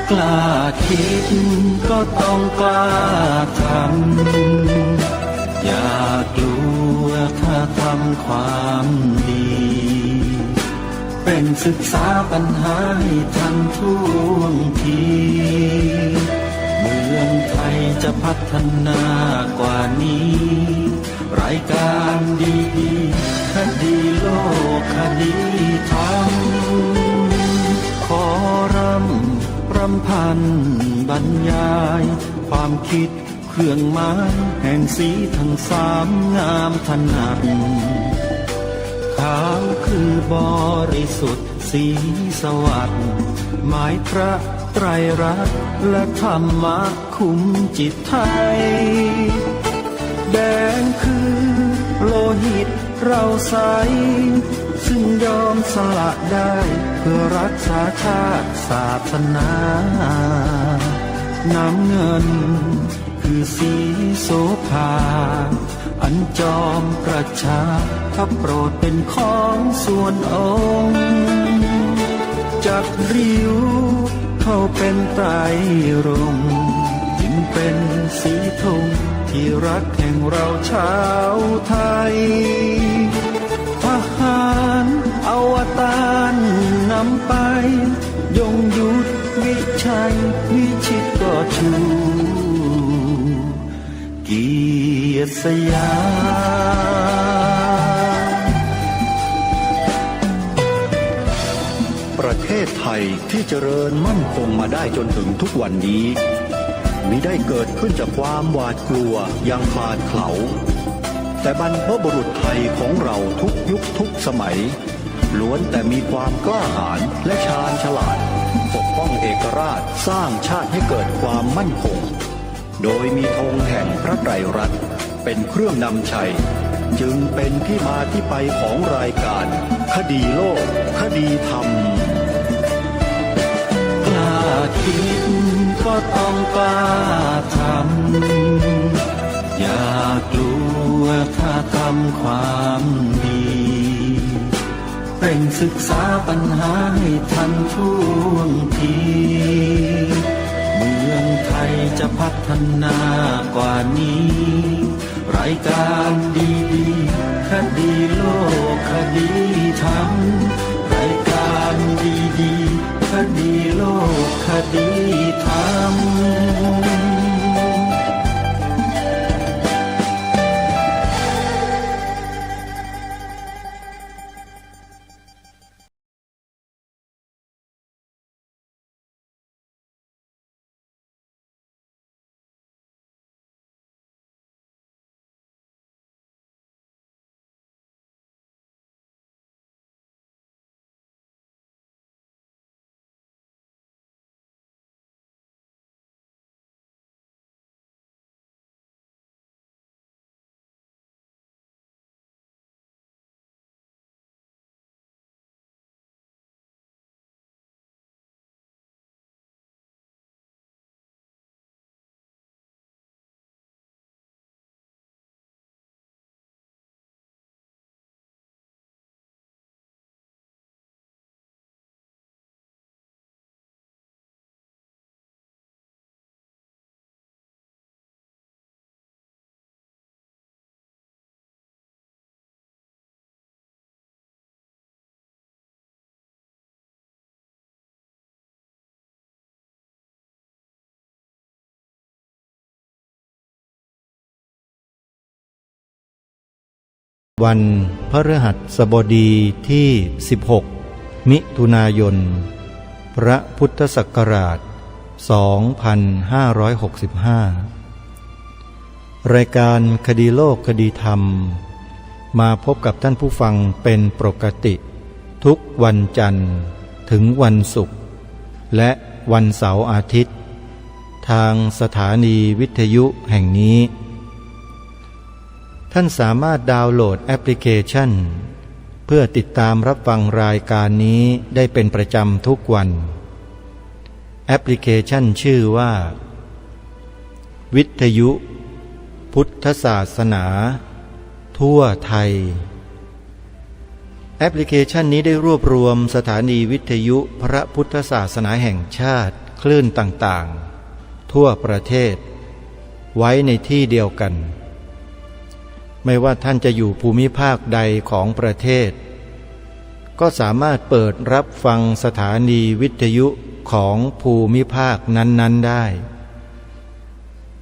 กล้าคิดก็ต้องกล้าทำอย่ากลัวถ้าทำความดีเป็นศึกษาปัญหาให้ทันท่วงทีเมืองไทยจะพัฒนากว่านี้รายการดีๆคดีโลกคดีธรรมขอรำพันบรรยายความคิดเครื่องหมายแห่งสีทั้งสามงามถนัดขาวคือบริสุทธิ์สีสวัสดิ์หมายพระไตรรัตน์และธรรมะคุ้มจิตไทยแดงคือโลหิตเราใสซึ่งยอมสละได้เพื่อรักษาชาติศาสนาน้ำเงินคือสีโสภาอันจอมประชาถ้าโปรดเป็นของส่วนองค์จากริ้วเข้าเป็นไตรรงค์จึงเป็นสีธงที่รักแห่งเราชาวไทยทหารอวตารนำไปยงยุทธวิชัยวิชิตก็ชูเกียรติสยามประเทศไทยที่เจริญมั่นคงมาได้จนถึงทุกวันนี้มิได้เกิดขึ้นจากความหวาดกลัวอย่างคลาดเขลาแต่บรรพบุรุษไทยของเราทุกยุคทุกสมัยล้วนแต่มีความกล้าหาญและชาญฉลาดปกป้องเอกราชสร้างชาติให้เกิดความมั่นคงโดยมีธงแห่งพระไตรรัตน์เป็นเครื่องนำชัยจึงเป็นที่มาที่ไปของรายการคดีโลกคดีธรรมกล้าคิดก็ต้องกล้าทำอย่ากลัวถ้าทำความดีเป็นศึกษาปัญหาให้ทันท่วงทีเมืองไทยจะพัฒนากว่านี้รายการดีๆคดีโลกคดีธรรมรายการดีๆคดีโลกคดีธรรมวันพฤหัสบดีที่ 16 มิถุนายน พระพุทธศักราช 2565 รายการคดีโลกคดีธรรมมาพบกับท่านผู้ฟังเป็นปกติทุกวันจันทร์ถึงวันศุกร์และวันเสาร์อาทิตย์ทางสถานีวิทยุแห่งนี้ท่านสามารถดาวน์โหลดแอปพลิเคชันเพื่อติดตามรับฟังรายการนี้ได้เป็นประจำทุกวันแอปพลิเคชันชื่อว่าวิทยุพุทธศาสนาทั่วไทยแอปพลิเคชันนี้ได้รวบรวมสถานีวิทยุพระพุทธศาสนาแห่งชาติ คลื่นต่างๆทั่วประเทศไว้ในที่เดียวกันไม่ว่าท่านจะอยู่ภูมิภาคใดของประเทศก็สามารถเปิดรับฟังสถานีวิทยุของภูมิภาคนั้นๆได้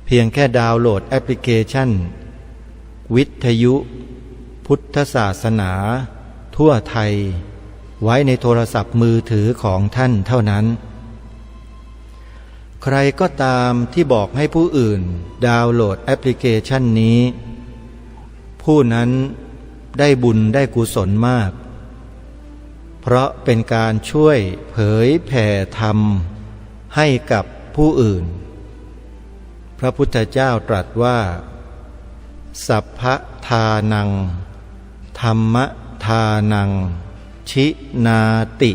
เพียงแค่ดาวน์โหลดแอปพลิเคชันวิทยุพุทธศาสนาทั่วไทยไว้ในโทรศัพท์มือถือของท่านเท่านั้นใครก็ตามที่บอกให้ผู้อื่นดาวน์โหลดแอปพลิเคชันนี้ผู้นั้นได้บุญได้กุศลมากเพราะเป็นการช่วยเผยแผ่ธรรมให้กับผู้อื่นพระพุทธเจ้าตรัสว่าสัพพทานังธรรมทานังชินาติ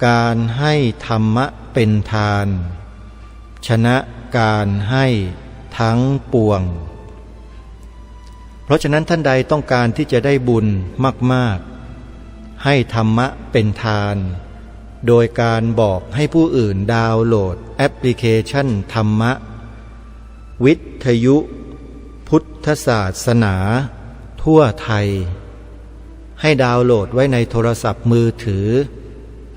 การให้ธรรมะเป็นทานชนะการให้ทั้งปวงเพราะฉะนั้นท่านใดต้องการที่จะได้บุญมากๆให้ธรรมะเป็นทานโดยการบอกให้ผู้อื่นดาวน์โหลดแอปพลิเคชันธรรมะวิทยุพุทธศาสนาทั่วไทยให้ดาวน์โหลดไว้ในโทรศัพท์มือถือ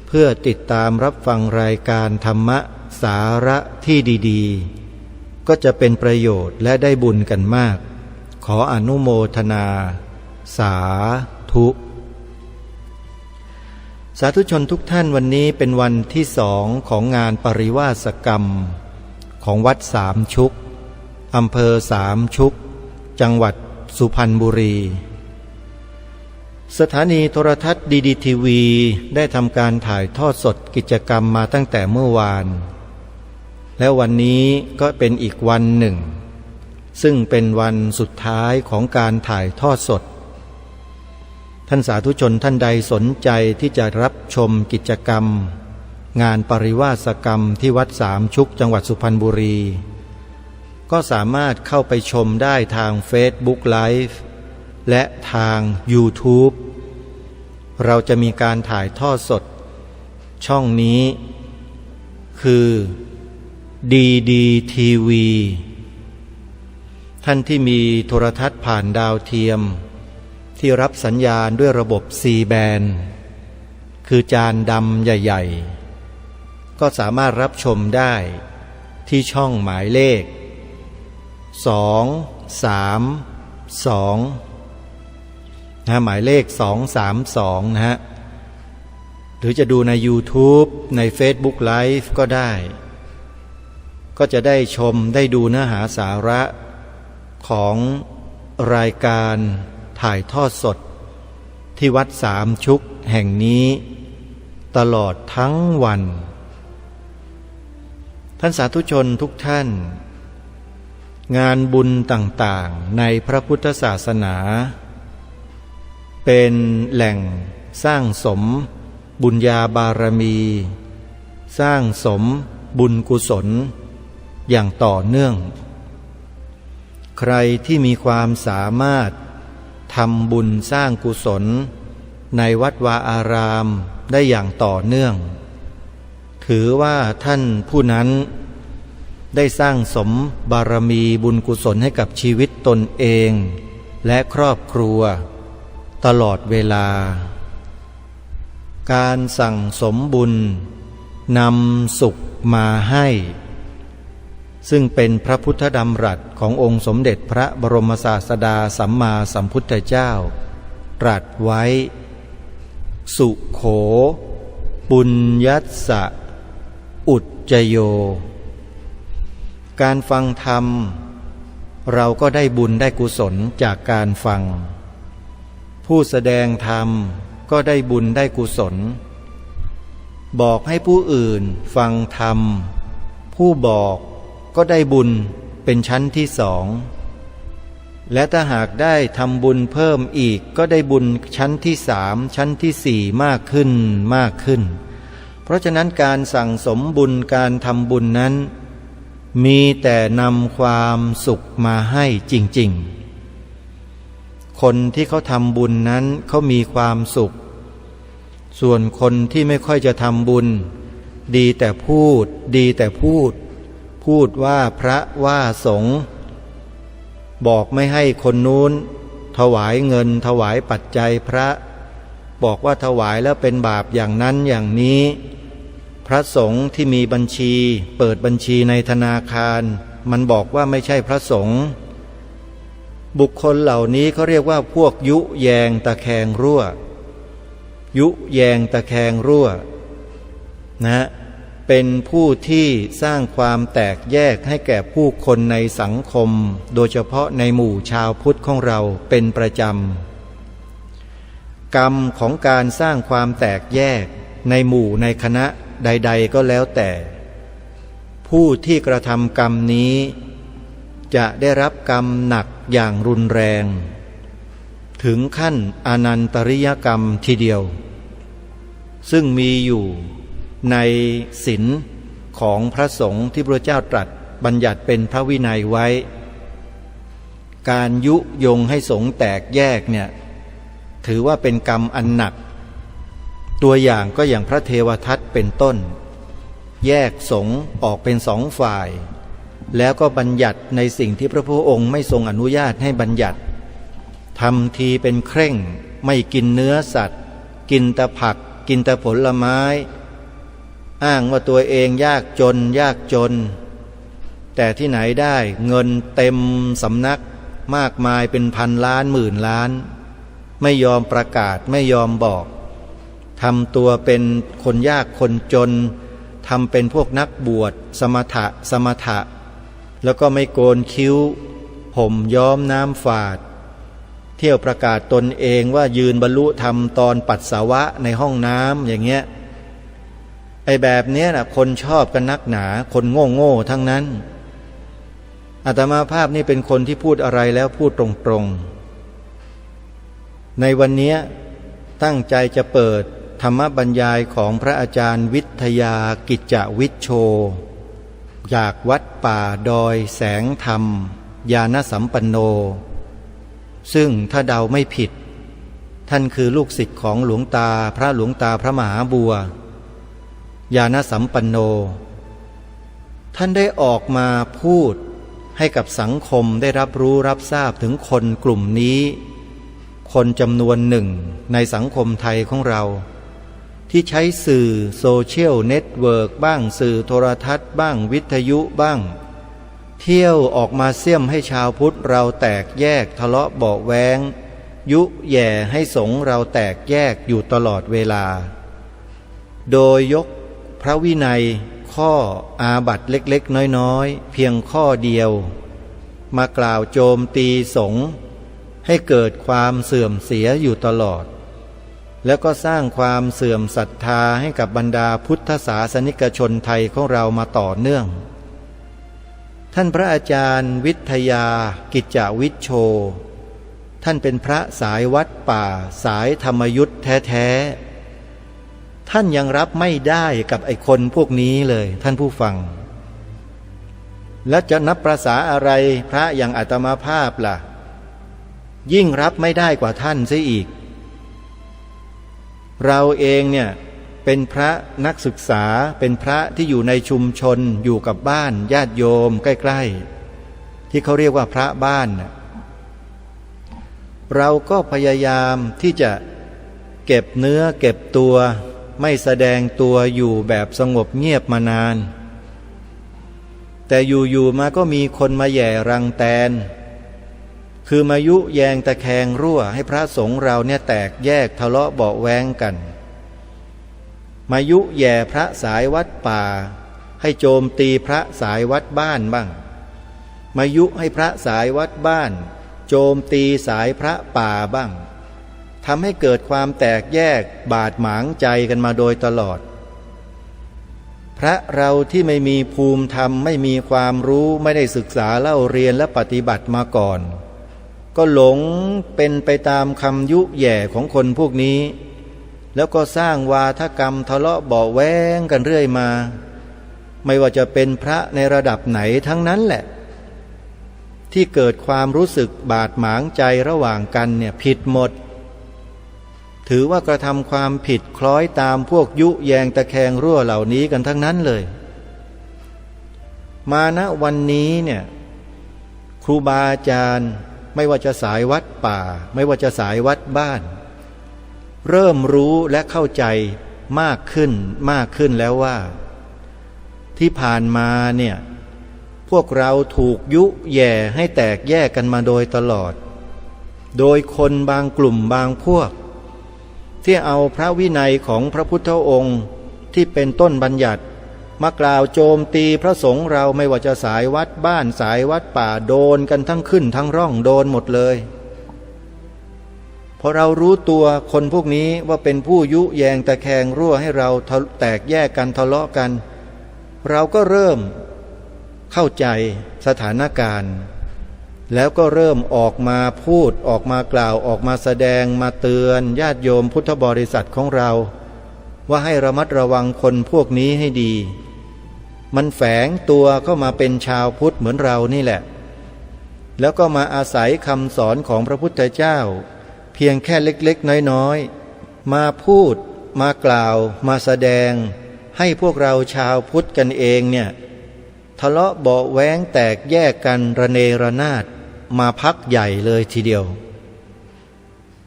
เพื่อติดตามรับฟังรายการธรรมะสาระที่ดีๆก็จะเป็นประโยชน์และได้บุญกันมากขออนุโมทนาสาธุสาธุชนทุกท่านวันนี้เป็นวันที่2ของงานปริวาสกรรมของวัดสามชุกอำเภอสามชุกจังหวัดสุพรรณบุรีสถานีโทรทัศน์ดีทีวีได้ทำการถ่ายทอดสดกิจกรรมมาตั้งแต่เมื่อวานและวันนี้ก็เป็นอีกวันหนึ่งซึ่งเป็นวันสุดท้ายของการถ่ายทอดสดท่านสาธุชนท่านใดสนใจที่จะรับชมกิจกรรมงานปริวาสกรรมที่วัดสามชุกจังหวัดสุพรรณบุรีก็สามารถเข้าไปชมได้ทาง Facebook Live และทาง YouTube เราจะมีการถ่ายทอดสดช่องนี้คือ DDTV ท่านที่มีโทรทัศน์ผ่านดาวเทียมที่รับสัญญาณด้วยระบบ C band คือจานดำใหญ่ๆก็สามารถรับชมได้ที่ช่องหมายเลข232นะหมายเลข232นะฮะหรือจะดูใน YouTube ใน Facebook Live ก็ได้ก็จะได้ชมได้ดูเนื้อหาสาระของรายการถ่ายทอดสดที่วัดสามชุกแห่งนี้ตลอดทั้งวันท่านสาธุชนทุกท่านงานบุญต่างๆในพระพุทธศาสนาเป็นแหล่งสร้างสมบุญญาบารมีสร้างสมบุญกุศลอย่างต่อเนื่องใครที่มีความสามารถทำบุญสร้างกุศลในวัดวาอารามได้อย่างต่อเนื่องถือว่าท่านผู้นั้นได้สร้างสมบารมีบุญกุศลให้กับชีวิตตนเองและครอบครัวตลอดเวลาการสั่งสมบุญนำสุขมาให้ซึ่งเป็นพระพุทธดำรัสขององค์สมเด็จพระบรมศาสดาสัมมาสัมพุทธเจ้าตรัสไว้สุโขปุญญัสสะอุจจโยการฟังธรรมเราก็ได้บุญได้กุศลจากการฟังผู้แสดงธรรมก็ได้บุญได้กุศลบอกให้ผู้อื่นฟังธรรมผู้บอกก็ได้บุญเป็นชั้นที่2และถ้าหากได้ทำบุญเพิ่มอีกก็ได้บุญชั้นที่3ชั้นที่4มากขึ้นมากขึ้นเพราะฉะนั้นการสั่งสมบุญการทำบุญนั้นมีแต่นำความสุขมาให้จริงๆคนที่เขาทำบุญนั้นเขามีความสุขส่วนคนที่ไม่ค่อยจะทำบุญ ดีแต่พูดดีแต่พูดพูดว่าพระว่าสงฆ์บอกไม่ให้คนนู้นถวายเงินถวายปัจจัยพระบอกว่าถวายแล้วเป็นบาปอย่างนั้นอย่างนี้พระสงฆ์ที่มีบัญชีเปิดบัญชีในธนาคารมันบอกว่าไม่ใช่พระสงฆ์บุคคลเหล่านี้เขาเรียกว่าพวกยุแยงตะแคงรั่วยุแยงตะแคงรั่วนะเป็นผู้ที่สร้างความแตกแยกให้แก่ผู้คนในสังคมโดยเฉพาะในหมู่ชาวพุทธของเราเป็นประจำกรรมของการสร้างความแตกแยกในหมู่ในคณะใดๆก็แล้วแต่ผู้ที่กระทำกรรมนี้จะได้รับกรรมหนักอย่างรุนแรงถึงขั้นอนันตริยกรรมทีเดียวซึ่งมีอยู่ในศีลของพระสงฆ์ที่พระเจ้าตรัสบัญญัติเป็นพระวินัยไว้การยุยงให้สงฆ์แตกแยกเนี่ยถือว่าเป็นกรรมอันหนักตัวอย่างก็อย่างพระเทวทัตเป็นต้นแยกสงฆ์ออกเป็นสองฝ่ายแล้วก็บัญญัติในสิ่งที่พระพุทธองค์ไม่ทรงอนุญาตให้บัญญัติทำทีเป็นเคร่งไม่กินเนื้อสัตว์กินแต่ผักกินแต่ผลไม้อ้างว่าตัวเองยากจนแต่ที่ไหนได้เงินเต็มสำนักมากมายเป็นพันล้านหมื่นล้านไม่ยอมประกาศไม่ยอมบอกทำตัวเป็นคนยากคนจนทำเป็นพวกนักบวชสมถะแล้วก็ไม่โกนคิ้วห่มย้อมน้ำฝาดเที่ยวประกาศตนเองว่ายืนบรรลุธรรมตอนปัสสาวะในห้องน้ำอย่างเงี้ยไอ้แบบเนี้ยนะคนชอบกันนักหนาคนโง่ทั้งนั้นอาตมาภาพนี่เป็นคนที่พูดอะไรแล้วพูดตรงๆในวันนี้ตั้งใจจะเปิดธรรมบรรยายของพระอาจารย์วิทยากิจจวิชโชจากวัดป่าดอยแสงธรรมญาณสัมปันโนซึ่งถ้าเดาไม่ผิดท่านคือลูกศิษย์ของหลวงตาพระมหาบัวญาณสัมปันโนท่านได้ออกมาพูดให้กับสังคมได้รับรู้รับทราบถึงคนกลุ่มนี้คนจำนวนหนึ่งในสังคมไทยของเราที่ใช้สื่อโซเชียลเน็ตเวิร์กบ้างสื่อโทรทัศน์บ้างวิทยุบ้างเที่ยวออกมาเสี่ยมให้ชาวพุทธเราแตกแยกทะเลาะเบาะแว้งยุแย่ให้สงฆ์เราแตกแยกอยู่ตลอดเวลาโดยยกพระวินัยข้ออาบัติเล็กๆน้อยๆเพียงข้อเดียวมากล่าวโจมตีสงฆ์ให้เกิดความเสื่อมเสียอยู่ตลอดแล้วก็สร้างความเสื่อมศรัทธาให้กับบรรดาพุทธศาสนิกชนไทยของเรามาต่อเนื่องท่านพระอาจารย์วิทยากิจจวิชโชท่านเป็นพระสายวัดป่าสายธรรมยุทธแท้ๆท่านยังรับไม่ได้กับไอ้คนพวกนี้เลยท่านผู้ฟังและจะนับประสาอะไรพระอย่างอาตมาภาพล่ะยิ่งรับไม่ได้กว่าท่านเสียอีกเราเองเนี่ยเป็นพระนักศึกษาเป็นพระที่อยู่ในชุมชนอยู่กับบ้านญาติโยมใกล้ๆที่เขาเรียกว่าพระบ้านเราก็พยายามที่จะเก็บเนื้อเก็บตัวไม่แสดงตัวอยู่แบบสงบเงียบมานานแต่อยู่ๆมาก็มีคนมาแย่รังแตนคือมายุแยงตะแคงรั่วให้พระสงฆ์เราเนี่ยแตกแยกทะเลาะเบาะแว้งกันมายุแย่พระสายวัดป่าให้โจมตีพระสายวัดบ้านบ้างมายุให้พระสายวัดบ้านโจมตีสายพระป่าบ้างทำให้เกิดความแตกแยกบาดหมางใจกันมาโดยตลอดพระเราที่ไม่มีภูมิธรรมไม่มีความรู้ไม่ได้ศึกษาเล่าเรียนและปฏิบัติมาก่อนก็หลงเป็นไปตามคำยุแย่ของคนพวกนี้แล้วก็สร้างวาทกรรมทะเลาะเบาะแว้งกันเรื่อยมาไม่ว่าจะเป็นพระในระดับไหนทั้งนั้นแหละที่เกิดความรู้สึกบาดหมางใจระหว่างกันเนี่ยผิดหมด ถือว่ากระทำความผิดคล้อยตามพวกยุแยงตะแคงรั่วเหล่านี้กันทั้งนั้นเลยมาณวันนี้เนี่ยครูบาอาจารย์ไม่ว่าจะสายวัดป่าไม่ว่าจะสายวัดบ้านเริ่มรู้และเข้าใจมากขึ้นแล้วว่าที่ผ่านมาเนี่ยพวกเราถูกยุแย่ให้แตกแยกกันมาโดยตลอดโดยคนบางกลุ่มบางพวกที่เอาพระวินัยของพระพุทธองค์ที่เป็นต้นบัญญัติมากล่าวโจมตีพระสงฆ์เราไม่ว่าจะสายวัดบ้านสายวัดป่าโดนกันทั้งขึ้นทั้งร่องโดนหมดเลยพอเรารู้ตัวคนพวกนี้ว่าเป็นผู้ยุแยงตะแคงรั่วให้เราแตกแยกกันทะเลาะกันเราก็เริ่มเข้าใจสถานการณ์แล้วก็เริ่มออกมาพูดออกมากล่าวออกมาแสดงมาเตือนญาติโยมพุทธบริษัทของเราว่าให้ระมัดระวังคนพวกนี้ให้ดีมันแฝงตัวเข้ามาเป็นชาวพุทธเหมือนเรานี่แหละแล้วก็มาอาศัยคำสอนของพระพุทธเจ้าเพียงแค่เล็กๆน้อยๆมาพูดมากล่าวมาแสดงให้พวกเราชาวพุทธกันเองเนี่ยทะเลาะเบาะแว้งแตกแยกกันระเนระนาดมาพักใหญ่เลยทีเดียว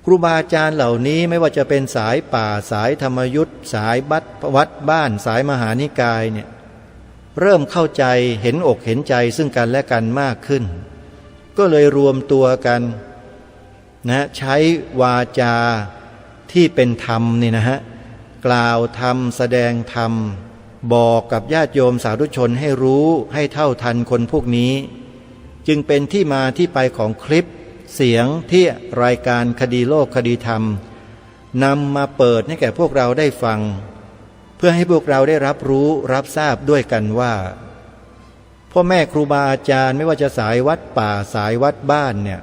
ครูบาอาจารย์เหล่านี้ไม่ว่าจะเป็นสายป่าสายธรรมยุทธสายวัดบ้านสายมหานิกายเนี่ยเริ่มเข้าใจเห็นอกเห็นใจซึ่งกันและกันมากขึ้นก็เลยรวมตัวกันนะใช้วาจาที่เป็นธรรมนี่นะฮะกล่าวธรรมแสดงธรรมบอกกับญาติโยมสาธุชนให้รู้ให้เท่าทันคนพวกนี้จึงเป็นที่มาที่ไปของคลิปเสียงที่รายการคดีโลกคดีธรรมนำมาเปิดให้แก่พวกเราได้ฟังเพื่อให้พวกเราได้รับรู้รับทราบด้วยกันว่าพ่อแม่ครูบาอาจารย์ไม่ว่าจะสายวัดป่าสายวัดบ้านเนี่ย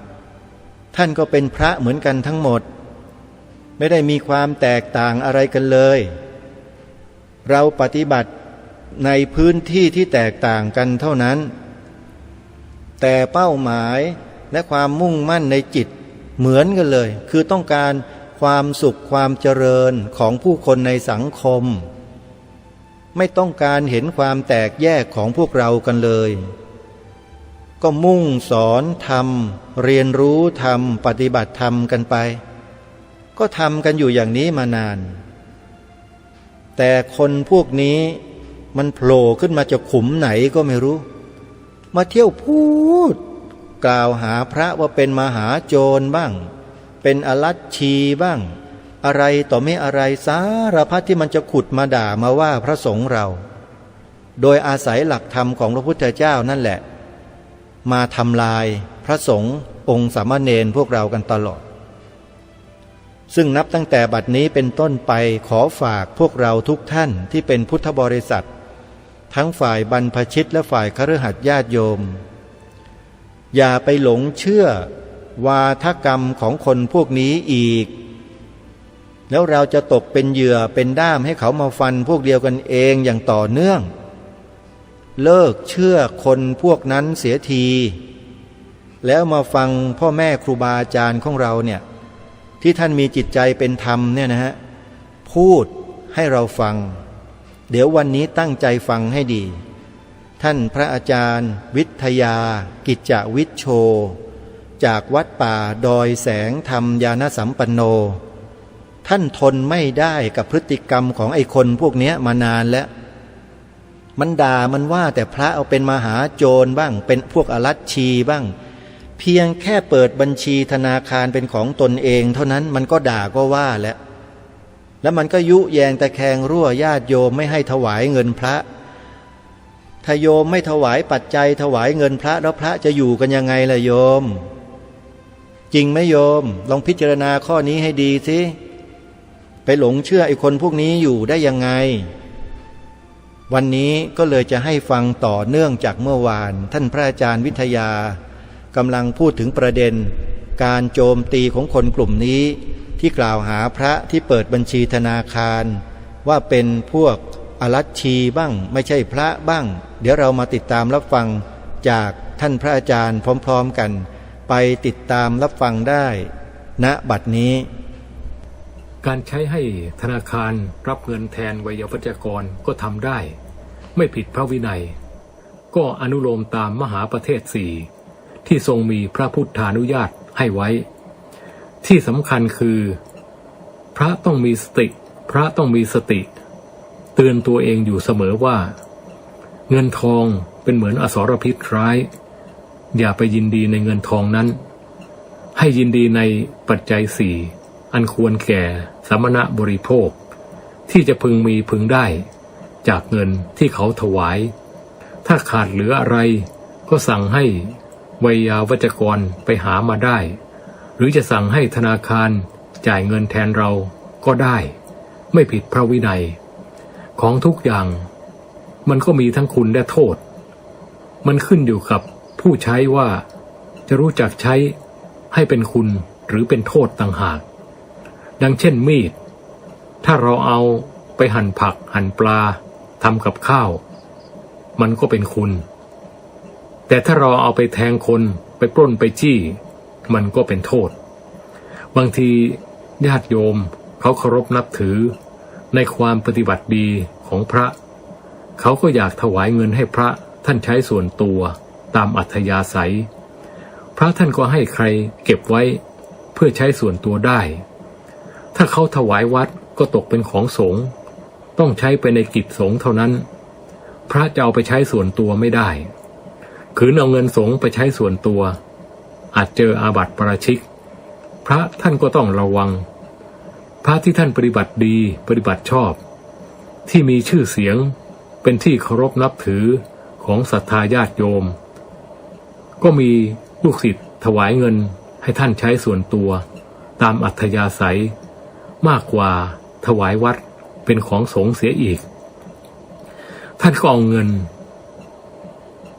ท่านก็เป็นพระเหมือนกันทั้งหมดไม่ได้มีความแตกต่างอะไรกันเลยเราปฏิบัติในพื้นที่ที่แตกต่างกันเท่านั้นแต่เป้าหมายและความมุ่งมั่นในจิตเหมือนกันเลยคือต้องการความสุขความเจริญของผู้คนในสังคมไม่ต้องการเห็นความแตกแยกของพวกเรากันเลยก็มุ่งสอนธรรมเรียนรู้ธรรมปฏิบัติธรรมกันไปก็ทำกันอยู่อย่างนี้มานานแต่คนพวกนี้มันโผล่ขึ้นมาจากขุมไหนก็ไม่รู้มาเที่ยวพูดกล่าวหาพระว่าเป็นมหาโจรบ้างเป็นอลัชชีบ้างอะไรต่อไม่อะไรสารพัดที่มันจะขุดมาด่ามาว่าพระสงฆ์เราโดยอาศัยหลักธรรมของพระพุทธเจ้านั่นแหละมาทำลายพระสงฆ์องค์สามเณรพวกเรากันตลอดซึ่งนับตั้งแต่บัดนี้เป็นต้นไปขอฝากพวกเราทุกท่านที่เป็นพุทธบริษัททั้งฝ่ายบรรพชิตและฝ่ายคฤหัสถ์ญาติโยมอย่าไปหลงเชื่อวาทกรรมของคนพวกนี้อีกแล้วเราจะตกเป็นเหยื่อเป็นด้ามให้เขามาฟันพวกเดียวกันเองอย่างต่อเนื่องเลิกเชื่อคนพวกนั้นเสียทีแล้วมาฟังพ่อแม่ครูบาอาจารย์ของเราเนี่ยที่ท่านมีจิตใจเป็นธรรมเนี่ยนะฮะพูดให้เราฟังเดี๋ยววันนี้ตั้งใจฟังให้ดีท่านพระอาจารย์วิทยากิจจวิชโชจากวัดป่าดอยแสงธรรมญาณสัมปันโนท่านทนไม่ได้กับพฤติกรรมของไอ้คนพวกนี้มานานแล้วมันด่ามันว่าแต่พระเอาเป็นมหาโจรบ้างเป็นพวกอลัชชีบ้างเพียงแค่เปิดบัญชีธนาคารเป็นของตนเองเท่านั้นมันก็ด่าก็ว่าแล้วมันก็ยุแยงตะแคงรั่วญาติโยมไม่ให้ถวายเงินพระถ้าโยมไม่ถวายปัจจัยถวายเงินพระแล้วพระจะอยู่กันยังไงล่ะโยมจริงไหมโยมลองพิจารณาข้อนี้ให้ดีสิไปหลงเชื่อไอ้คนพวกนี้อยู่ได้ยังไงวันนี้ก็เลยจะให้ฟังต่อเนื่องจากเมื่อวานท่านพระอาจารย์วิทยากำลังพูดถึงประเด็นการโจมตีของคนกลุ่มนี้ที่กล่าวหาพระที่เปิดบัญชีธนาคารว่าเป็นพวกอลัชชีบ้างไม่ใช่พระบ้างเดี๋ยวเรามาติดตามรับฟังจากท่านพระอาจารย์พร้อมๆกันไปติดตามรับฟังได้ณบัดนี้ การใช้ให้ธนาคารรับเงินแทนไวยาวัจกรก็ทำได้ไม่ผิดพระวินัยก็อนุโลมตามมหาประเทศ4ที่ทรงมีพระพุทธานุญาตให้ไว้ที่สำคัญคือพระต้องมีสติเตือนตัวเองอยู่เสมอว่าเงินทองเป็นเหมือนอสรพิษร้ายอย่าไปยินดีในเงินทองนั้นให้ยินดีในปัจจัย4อันควรแก่สมณะบริโภคที่จะพึงมีพึงได้จากเงินที่เขาถวายถ้าขาดเหลืออะไรก็สั่งให้ไวยาวัจกรไปหามาได้หรือจะสั่งให้ธนาคารจ่ายเงินแทนเราก็ได้ไม่ผิดพระวินัยของทุกอย่างมันก็มีทั้งคุณและโทษมันขึ้นอยู่กับผู้ใช้ว่าจะรู้จักใช้ให้เป็นคุณหรือเป็นโทษต่างหากดังเช่นมีดถ้าเราเอาไปหั่นผักหั่นปลาทำกับข้าวมันก็เป็นคุณแต่ถ้าเราเอาไปแทงคนไปปล้นไปจี้มันก็เป็นโทษบางทีญาติโยมเขาเคารพนับถือในความปฏิบัติดีของพระเขาก็อยากถวายเงินให้พระท่านใช้ส่วนตัวตามอัธยาศัยพระท่านก็ให้ใครเก็บไว้เพื่อใช้ส่วนตัวได้ถ้าเขาถวายวัดก็ตกเป็นของสงฆ์ต้องใช้ไปในกิจสงฆ์เท่านั้นพระจะเอาไปใช้ส่วนตัวไม่ได้ขืนเอาเงินสงฆ์ไปใช้ส่วนตัวอาจเจออาบัติปาราชิกพระท่านก็ต้องระวังพระที่ท่านปฏิบัติดีปฏิบัติชอบที่มีชื่อเสียงเป็นที่เคารพนับถือของศรัทธาญาติโยมก็มีลูกศิษย์ถวายเงินให้ท่านใช้ส่วนตัวตามอัธยาศัยมากกว่าถวายวัดเป็นของสงฆ์เสียอีกท่านก็เอาเงิน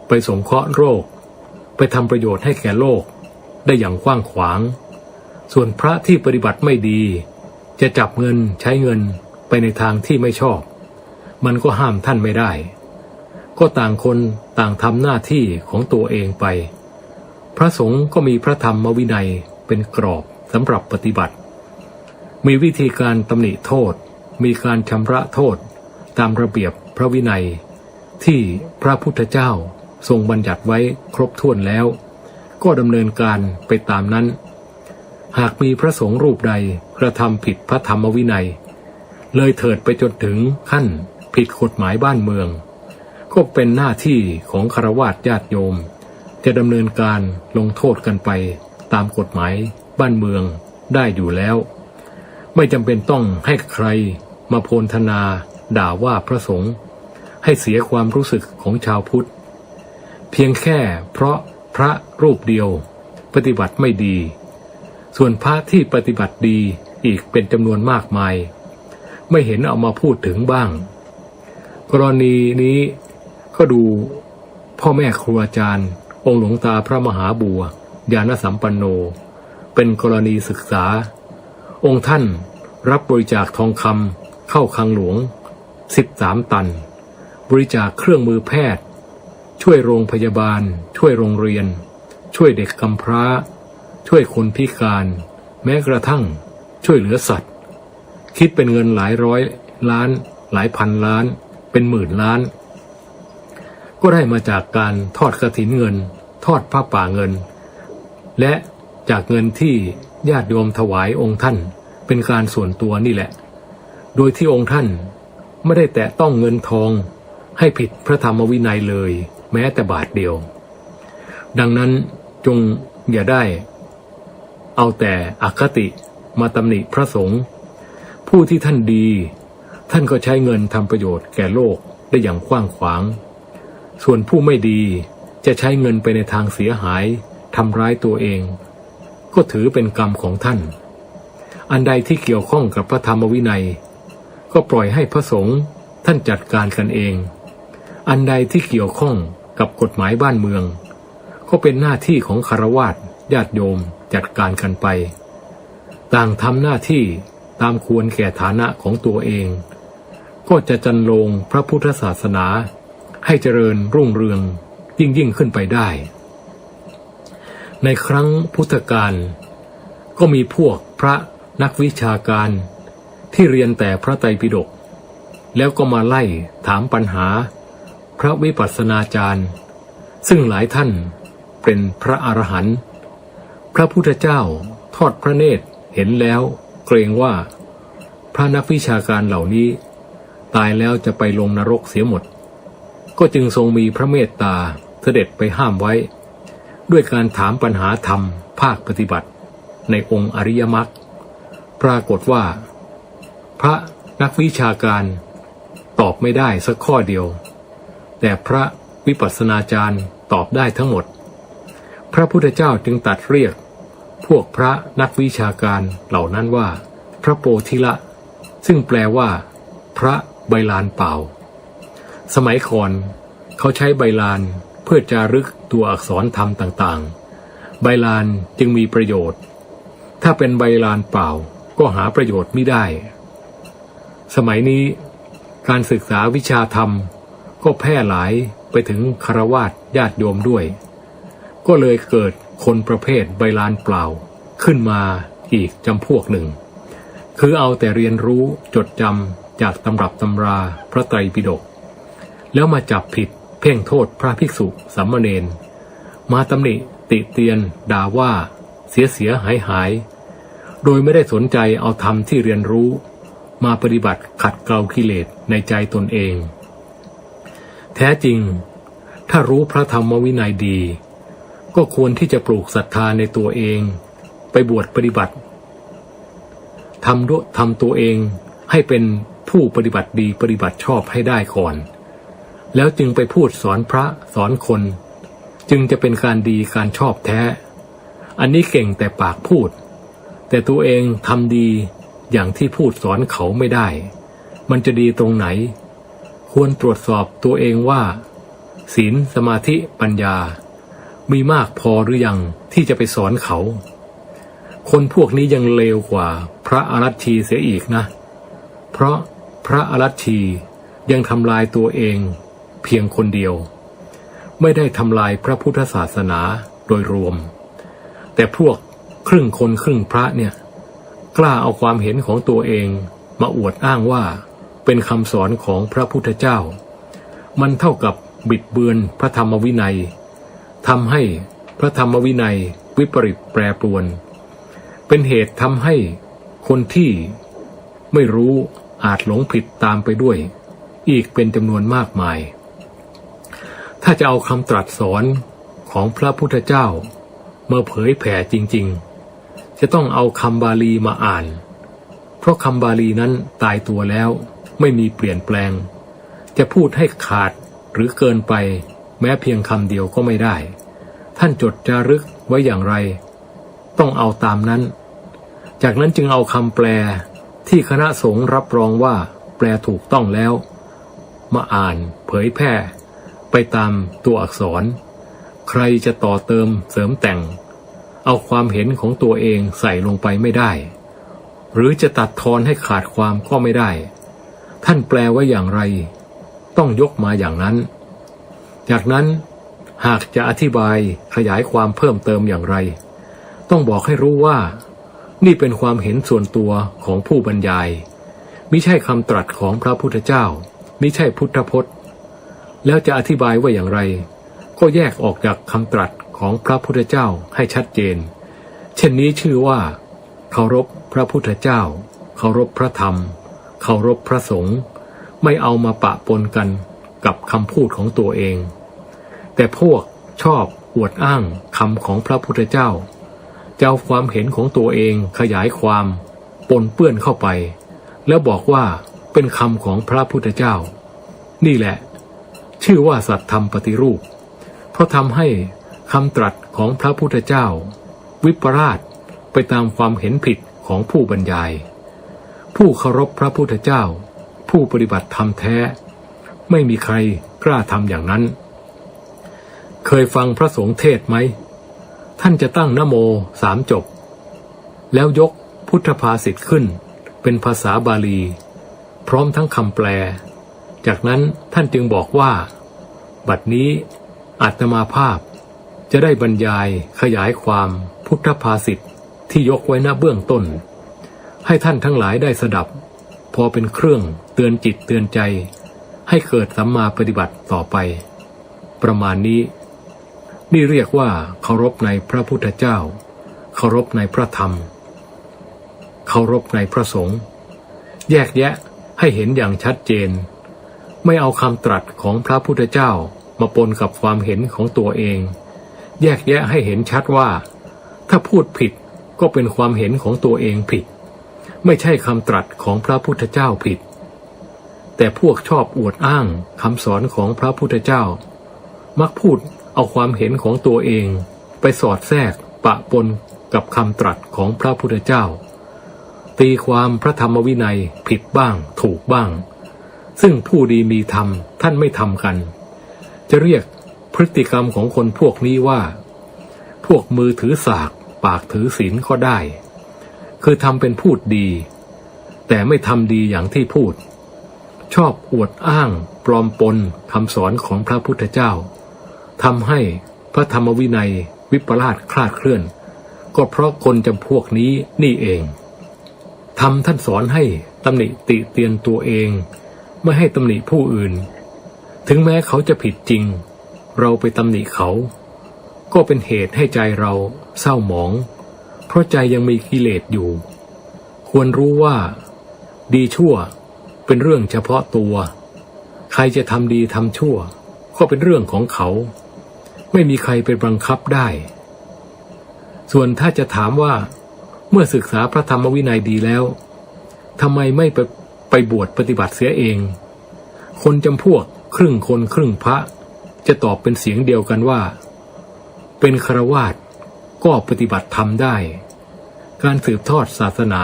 ไปสงเคราะห์โรคไปทำประโยชน์ให้แก่โลกได้อย่างกว้างขวางส่วนพระที่ปฏิบัติไม่ดีจะจับเงินใช้เงินไปในทางที่ไม่ชอบมันก็ห้ามท่านไม่ได้ก็ต่างคนต่างทำหน้าที่ของตัวเองไปพระสงฆ์ก็มีพระธรรมวินัยเป็นกรอบสำหรับปฏิบัติมีวิธีการตำหนิโทษมีการชำระโทษตามระเบียบพระวินัยที่พระพุทธเจ้าทรงบัญญัติไว้ครบถ้วนแล้วก็ดำเนินการไปตามนั้นหากมีพระสงฆ์รูปใดกระทำผิดพระธรรมวินัยเลยเถิดไปจนถึงขั้นผิดกฎหมายบ้านเมืองก็เป็นหน้าที่ของฆราวาสญาติโยมจะดำเนินการลงโทษกันไปตามกฎหมายบ้านเมืองได้อยู่แล้วไม่จำเป็นต้องให้ใครมาโพลธนาด่าว่าพระสงฆ์ให้เสียความรู้สึกของชาวพุทธเพียงแค่เพราะพระรูปเดียวปฏิบัติไม่ดีส่วนพระที่ปฏิบัติดีอีกเป็นจำนวนมากมายไม่เห็นเอามาพูดถึงบ้างกรณีนี้ก็ดูพ่อแม่ครูอาจารย์องค์หลวงตาพระมหาบัวญาณสัมปันโนเป็นกรณีศึกษาองค์ท่านรับบริจาคทองคำเข้าคลังหลวง13 ตันบริจาคเครื่องมือแพทย์ช่วยโรงพยาบาลช่วยโรงเรียนช่วยเด็กกำพร้าช่วยคนพิการแม้กระทั่งช่วยเหลือสัตว์คิดเป็นเงินหลายร้อยล้านหลายพันล้านเป็นหมื่นล้านก็ได้มาจากการทอดกฐินเงินทอดผ้าป่าเงินและจากเงินที่ญาติโยมถวายองค์ท่านเป็นการส่วนตัวนี่แหละโดยที่องค์ท่านไม่ได้แตะต้องเงินทองให้ผิดพระธรรมวินัยเลยแม้แต่บาทเดียวดังนั้นจงอย่าได้เอาแต่อคติมาตำหนิพระสงฆ์ผู้ที่ท่านดีท่านก็ใช้เงินทำประโยชน์แก่โลกได้อย่างกว้างขวางส่วนผู้ไม่ดีจะใช้เงินไปในทางเสียหายทำร้ายตัวเองก็ถือเป็นกรรมของท่านอันใดที่เกี่ยวข้องกับพระธรรมวินัยก็ปล่อยให้พระสงฆ์ท่านจัดการกันเองอันใดที่เกี่ยวข้องกับกฎหมายบ้านเมืองก็เป็นหน้าที่ของฆราวาสญาติโยมจัดการกันไปต่างทำหน้าที่ตามควรแก่ฐานะของตัวเองก็จะจันโลงพระพุทธศาสนาให้เจริญรุ่งเรืองยิ่งขึ้นไปได้ในครั้งพุทธกาลก็มีพวกพระนักวิชาการ ที่เรียนแต่พระไตรปิฎกแล้วก็มาไล่ถามปัญหาพระวิปัสสนาจารย์ซึ่งหลายท่านเป็นพระอรหันต์พระพุทธเจ้าทอดพระเนตรเห็นแล้วเกรงว่าพระนักวิชาการเหล่านี้ตายแล้วจะไปลงนรกเสียหมดก็จึงทรงมีพระเมตตาเสด็จไปห้ามไว้ด้วยการถามปัญหาธรรมภาคปฏิบัติในองค์อริยมรรคปรากฏว่าพระนักวิชาการตอบไม่ได้สักข้อเดียวแต่พระวิปัสสนาจารย์ตอบได้ทั้งหมดพระพุทธเจ้าจึงตรัสเรียกพวกพระนักวิชาการเหล่านั้นว่าพระโพธิละซึ่งแปลว่าพระใบลานเปล่าสมัยก่อนเขาใช้ใบลานเพื่อจารึกตัวอักษรธรรมต่างๆใบลานจึงมีประโยชน์ถ้าเป็นใบลานเปล่าก็หาประโยชน์ไม่ได้สมัยนี้การศึกษาวิชาธรรมก็แพร่หลายไปถึงฆราวาสญาติโยมด้วยก็เลยเกิดคนประเภทใบลานเปล่าขึ้นมาอีกจำพวกหนึ่งคือเอาแต่เรียนรู้จดจำจากตำรับตำราพระไตรปิฎกแล้วมาจับผิดเพ่งโทษพระภิกษุสามเณรมาตำหนิติเตียนด่าว่าเสียหายโดยไม่ได้สนใจเอาธรรมที่เรียนรู้มาปฏิบัติขัดเกลากิเลสในใจตนเองแท้จริงถ้ารู้พระธรรมวินัยดีก็ควรที่จะปลูกศรัทธาในตัวเองไปบวชปฏิบัติทำตัวเองให้เป็นผู้ปฏิบัติดีปฏิบัติชอบให้ได้ก่อนแล้วจึงไปพูดสอนพระสอนคนจึงจะเป็นการดีการชอบแท้อันนี้เก่งแต่ปากพูดแต่ตัวเองทำดีอย่างที่พูดสอนเขาไม่ได้มันจะดีตรงไหนควรตรวจสอบตัวเองว่าศีลสมาธิปัญญามีมากพอหรือยังที่จะไปสอนเขาคนพวกนี้ยังเลวกว่าพระอรัชชีเสียอีกนะเพราะพระอรัชชียังทำลายตัวเองเพียงคนเดียวไม่ได้ทำลายพระพุทธศาสนาโดยรวมแต่พวกครึ่งคนครึ่งพระเนี่ยกล้าเอาความเห็นของตัวเองมาอวดอ้างว่าเป็นคำสอนของพระพุทธเจ้ามันเท่ากับบิดเบือนพระธรรมวินัยทำให้พระธรรมวินัยวิปริตแปรปรวนเป็นเหตุทำให้คนที่ไม่รู้อาจหลงผิดตามไปด้วยอีกเป็นจำนวนมากมายถ้าจะเอาคำตรัสสอนของพระพุทธเจ้ามาเผยแผ่จริงๆจะต้องเอาคำบาลีมาอ่านเพราะคำบาลีนั้นตายตัวแล้วไม่มีเปลี่ยนแปลงจะพูดให้ขาดหรือเกินไปแม้เพียงคำเดียวก็ไม่ได้ท่านจดจารึกไว้อย่างไรต้องเอาตามนั้นจากนั้นจึงเอาคำแปลที่คณะสงฆ์รับรองว่าแปลถูกต้องแล้วมาอ่านเผยแพร่ไปตามตัวอักษรใครจะต่อเติมเสริมแต่งเอาความเห็นของตัวเองใส่ลงไปไม่ได้หรือจะตัดทอนให้ขาดความก็ไม่ได้ท่านแปลไว้อย่างไรต้องยกมาอย่างนั้นจากนั้นหากจะอธิบายขยายความเพิ่มเติมอย่างไรต้องบอกให้รู้ว่านี่เป็นความเห็นส่วนตัวของผู้บรรยายมิใช่คำตรัสของพระพุทธเจ้ามิใช่พุทธพจน์แล้วจะอธิบายว่าอย่างไรก็แยกออกจากคำตรัสของพระพุทธเจ้าให้ชัดเจนเช่นนี้ชื่อว่าเคารพพระพุทธเจ้าเคารพพระธรรมเคารพพระสงฆ์ไม่เอามาปะปนกันกับคำพูดของตัวเองแต่พวกชอบอวดอ้างคำของพระพุทธเจ้าจะเอาความเห็นของตัวเองขยายความปนเปื้อนเข้าไปแล้วบอกว่าเป็นคำของพระพุทธเจ้านี่แหละชื่อว่าสัตธรรมปฏิรูปเพราะทำให้คำตรัสของพระพุทธเจ้าวิปราชไปตามความเห็นผิดของผู้บรรยายผู้เคารพพระพุทธเจ้าผู้ปฏิบัติธรรมแท้ไม่มีใครกล้าทำอย่างนั้นเคยฟังพระสงฆ์เทศไหมท่านจะตั้งนะโม3 จบแล้วยกพุทธภาษิตขึ้นเป็นภาษาบาลีพร้อมทั้งคำแปลจากนั้นท่านจึงบอกว่าบัดนี้อาตมาภาพจะได้บรรยายขยายความพุทธภาษิตที่ยกไว้ณเบื้องต้นให้ท่านทั้งหลายได้สดับ พอเป็นเครื่องเตือนจิตเตือนใจให้เกิดสัมมาปฏิบัติต่อไปประมาณนี้นี่เรียกว่าเคารพในพระพุทธเจ้าเคารพในพระธรรมเคารพในพระสงฆ์แยกแยะให้เห็นอย่างชัดเจนไม่เอาคำตรัสของพระพุทธเจ้ามาปนกับความเห็นของตัวเองแยกแยะให้เห็นชัดว่าถ้าพูดผิดก็เป็นความเห็นของตัวเองผิดไม่ใช่คำตรัสของพระพุทธเจ้าผิดแต่พวกชอบอวดอ้างคำสอนของพระพุทธเจ้ามักพูดเอาความเห็นของตัวเองไปสอดแทรกปะปนกับคำตรัสของพระพุทธเจ้าตีความพระธรรมวินัยผิดบ้างถูกบ้างซึ่งผู้ดีมีธรรมท่านไม่ทำกันจะเรียกพฤติกรรมของคนพวกนี้ว่าพวกมือถือสากปากถือศีลก็ได้คือทำเป็นพูดดีแต่ไม่ทำดีอย่างที่พูดชอบอวดอ้างปลอมปนคำสอนของพระพุทธเจ้าทำให้พระธรรมวินัยวิปลาสคลาดเคลื่อนก็เพราะคนจำพวกนี้นี่เองธรรมท่านสอนให้ตำหนิติเตียนตัวเองไม่ให้ตำหนิผู้อื่นถึงแม้เขาจะผิดจริงเราไปตำหนิเขาก็เป็นเหตุให้ใจเราเศร้าหมองเพราะใจยังมีกิเลสอยู่ควรรู้ว่าดีชั่วเป็นเรื่องเฉพาะตัวใครจะทำดีทำชั่วก็เป็นเรื่องของเขาไม่มีใครไปบังคับได้ส่วนถ้าจะถามว่าเมื่อศึกษาพระธรรมวินัยดีแล้วทำไมไม่ไปบวชปฏิบัติเสียเองคนจำพวกครึ่งคนครึ่งพระจะตอบเป็นเสียงเดียวกันว่าเป็นฆราวาสก็ปฏิบัติธรรมได้การสืบทอดศาสนา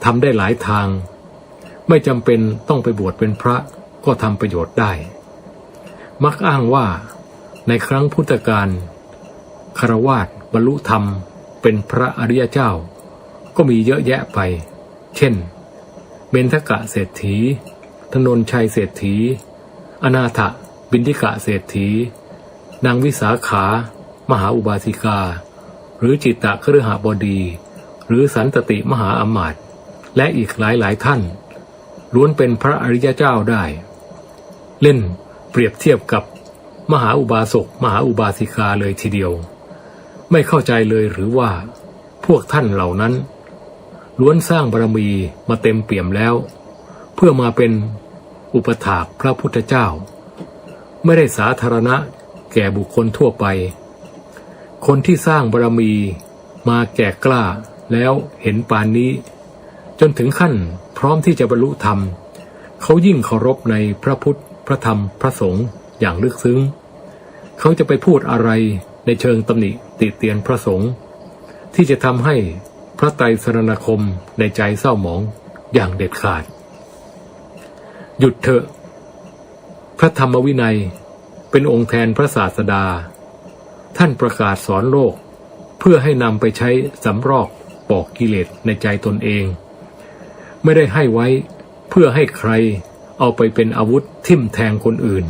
ทำได้หลายทางไม่จำเป็นต้องไปบวชเป็นพระก็ทำประโยชน์ได้มักอ้างว่าในครั้งพุทธกาลฆราวาสบรรลุธรรมเป็นพระอริยเจ้าก็มีเยอะแยะไปเช่นเบญทกะเศรษฐีธนนชัยเศรษฐีอนาถบิณฑิกะเศรษฐีนางวิสาขามหาอุบาสิกาหรือจิตตคฤหบดีหรือสันตติมหาอมาตย์และอีกหลายท่านล้วนเป็นพระอริยเจ้าได้เล่นเปรียบเทียบกับมหาอุบาสกมหาอุบาสิกาเลยทีเดียวไม่เข้าใจเลยหรือว่าพวกท่านเหล่านั้นล้วนสร้างบารมีมาเต็มเปี่ยมแล้วเพื่อมาเป็นอุปถากพระพุทธเจ้าไม่ได้สาธารณะแก่บุคคลทั่วไปคนที่สร้างบารมีมาแก่กล้าแล้วเห็นปานนี้จนถึงขั้นพร้อมที่จะบรรลุธรรมเขายิ่งเคารพในพระพุทธพระธรรมพระสงฆ์อย่างลึกซึ้งเขาจะไปพูดอะไรในเชิงตำหนิติเตียนพระสงฆ์ที่จะทำให้พระไตรสรณคมในใจเศร้าหมองอย่างเด็ดขาดหยุดเถอะพระธรรมวินัยเป็นองค์แทนพระศาสดาท่านประกาศสอนโลกเพื่อให้นำไปใช้สำรอกปอกกิเลสในใจตนเองไม่ได้ให้ไว้เพื่อให้ใครเอาไปเป็นอาวุธทิ่มแทงคนอื่น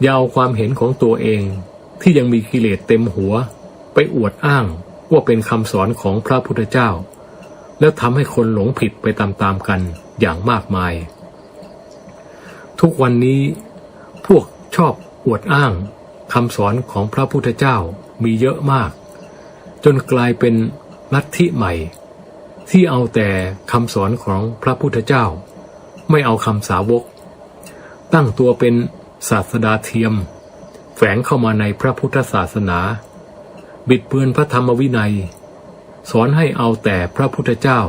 อย่าเอาความเห็นของตัวเองที่ยังมีกิเลสเต็มหัวไปอวดอ้างว่าเป็นคำสอนของพระพุทธเจ้าแล้วทำให้คนหลงผิดไปตามๆกันอย่างมากมายทุกวันนี้พวกชอบอวดอ้างคำสอนของพระพุทธเจ้ามีเยอะมากจนกลายเป็นลัทธิใหม่ที่เอาแต่คำสอนของพระพุทธเจ้าไม่เอาคำสาวกตั้งตัวเป็นศาสดาเทียมแฝงเข้ามาในพระพุทธศาสนาบิดเบือนพระธรรมวินัยสอนให้เอาแต่พระพุทธเจ้า